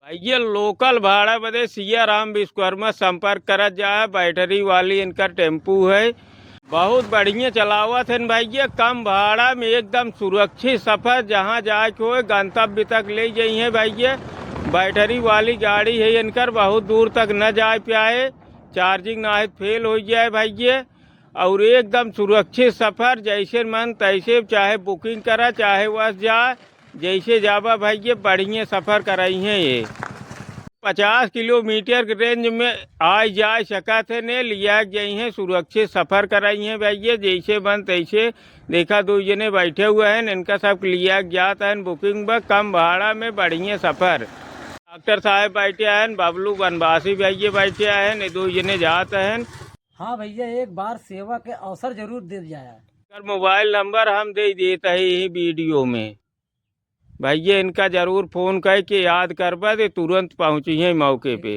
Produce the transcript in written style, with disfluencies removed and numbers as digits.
ये लोकल भाड़ा बदे सिया राम विश्वकर्मा संपर्क करत जाए। बैटरी वाली इनका टेम्पू है, बहुत बढ़िया चलावत है भाई। ये कम भाड़ा में एकदम सुरक्षित सफर जहाँ जाए के हो गंतव्य तक ले जाइए भाई। ये बैटरी वाली गाड़ी है इनकर, बहुत दूर तक न जाए पाए, चार्जिंग ना है फेल हो जाए भाई। ये और एकदम सुरक्षित सफर, जैसे मन तैसे चाहे बुकिंग करा चाहे बस जाए जैसे जावा भाई। ये बढ़िया सफर कराई है। ये 50 किलोमीटर के रेंज में आ जा सकत है ने लिया गई हैं, सुरक्षित सफर कराई हैं भाई। ये जैसे बन तैसे देखा, दो जने बैठे हुए हैं, इनका सब लिया जाता है बुकिंग पर, कम भाड़ा में बढ़िया सफर। डॉक्टर साहब बैठे हैं, बबलू बनवासी भैया बैठे हैं, दो जने जाते हैं। हाँ भैया, एक बार सेवा के अवसर जरूर दे जाए। मोबाइल नंबर हम दे देते हैं वीडियो में भैया, इनका जरूर फोन करके याद करवा दे, तुरंत पहुँची है मौके पे।